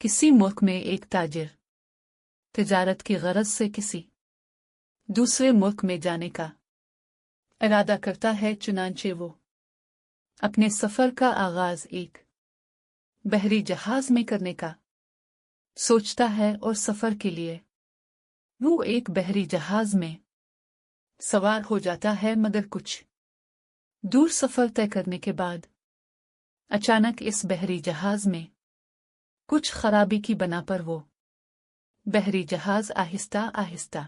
किसी मुल्क में एक ताजिर तिजारत की गरज से किसी दूसरे मुल्क में जाने का इरादा करता है। चुनांचे वो अपने सफर का आगाज एक बहरी जहाज में करने का सोचता है और सफर के लिए वो एक बहरी जहाज में सवार हो जाता है, मगर कुछ दूर सफर तय करने के बाद अचानक इस बहरी जहाज में कुछ खराबी की बना पर वो बहरी जहाज आहिस्ता आहिस्ता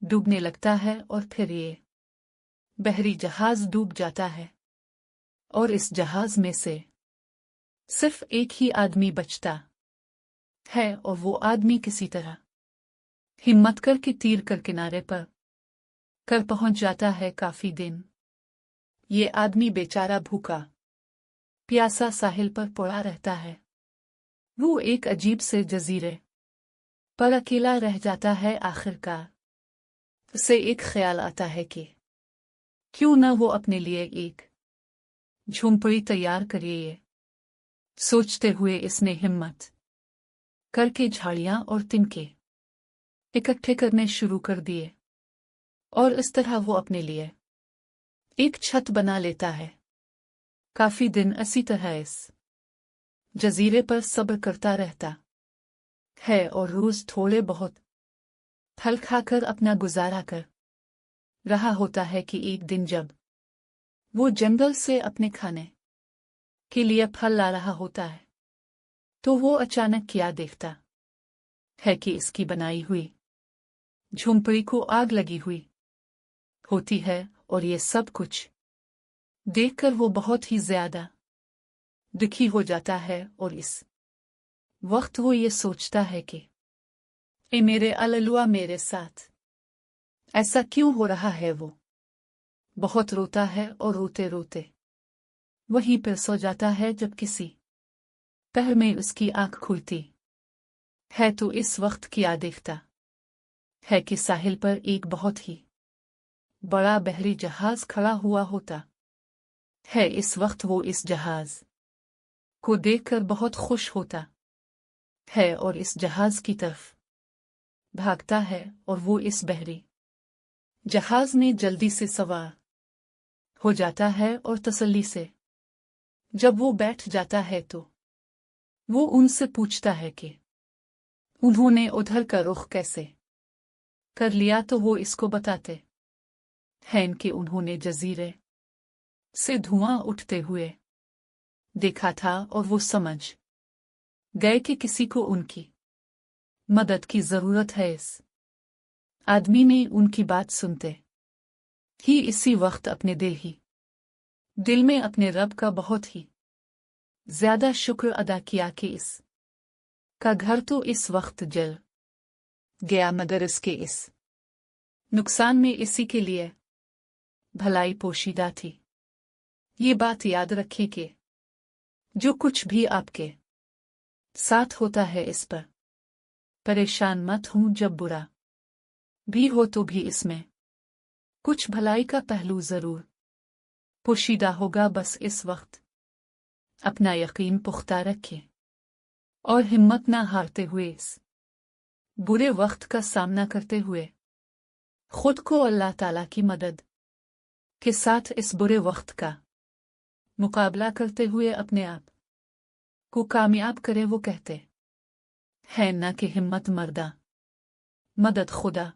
डूबने लगता है और फिर ये बहरी जहाज डूब जाता है और इस जहाज में से सिर्फ एक ही आदमी बचता है और वो आदमी किसी तरह हिम्मत करके तीर कर किनारे पर कर पहुंच जाता है। काफी दिन ये आदमी बेचारा भूखा प्यासा साहिल पर पड़ा रहता है। वो एक अजीब से जजीरे पर अकेला रह जाता है। आखिरकार उसे एक ख्याल आता है कि क्यों न वो अपने लिए एक झोंपड़ी तैयार करे। ये सोचते हुए इसने हिम्मत करके झाड़ियां और तिनके इकट्ठे करने शुरू कर दिए और इस तरह वो अपने लिए एक छत बना लेता है। काफी दिन इसी तरह इस जजीरे पर सब्र करता रहता है और रोज थोड़े बहुत फल खाकर अपना गुजारा कर रहा होता है कि एक दिन जब वो जंगल से अपने खाने के लिए फल ला रहा होता है तो वो अचानक क्या देखता है कि इसकी बनाई हुई झोंपड़ी को आग लगी हुई होती है। और ये सब कुछ देखकर वो बहुत ही ज्यादा दुखी हो जाता है और इस वक्त वो ये सोचता है कि ए मेरे अल्लुआ, मेरे साथ ऐसा क्यों हो रहा है। वो बहुत रोता है और रोते रोते वहीं पर सो जाता है। जब किसी पहर में उसकी आंख खुलती है तो इस वक्त क्या देखता है कि साहिल पर एक बहुत ही बड़ा बहरी जहाज खड़ा हुआ होता है। इस वक्त वो इस जहाज को देखकर बहुत खुश होता है और इस जहाज की तरफ भागता है और वो इस बहरी जहाज में जल्दी से सवार हो जाता है और तसल्ली से जब वो बैठ जाता है तो वो उनसे पूछता है कि उन्होंने उधर का रुख कैसे कर लिया। तो वो इसको बताते हैं कि उन्होंने जजीरे से धुआं उठते हुए देखा था और वो समझ गए कि किसी को उनकी मदद की जरूरत है। इस आदमी ने उनकी बात सुनते ही इसी वक्त अपने दिल में अपने रब का बहुत ही ज्यादा शुक्र अदा किया कि इस का घर तो इस वक्त जल गया, मगर इसके इस नुकसान में इसी के लिए भलाई पोशीदा थी। ये बात याद रखें कि जो कुछ भी आपके साथ होता है इस पर परेशान मत हूं। जब बुरा भी हो तो भी इसमें कुछ भलाई का पहलू जरूर पोशीदा होगा। बस इस वक्त अपना यकीन पुख्ता रखें और हिम्मत ना हारते हुए इस बुरे वक्त का सामना करते हुए खुद को अल्लाह ताला की मदद के साथ इस बुरे वक्त का मुकाबला करते हुए अपने आप को कामयाब करे। वो कहते हैं ना कि हिम्मत मर्दा, मदद खुदा।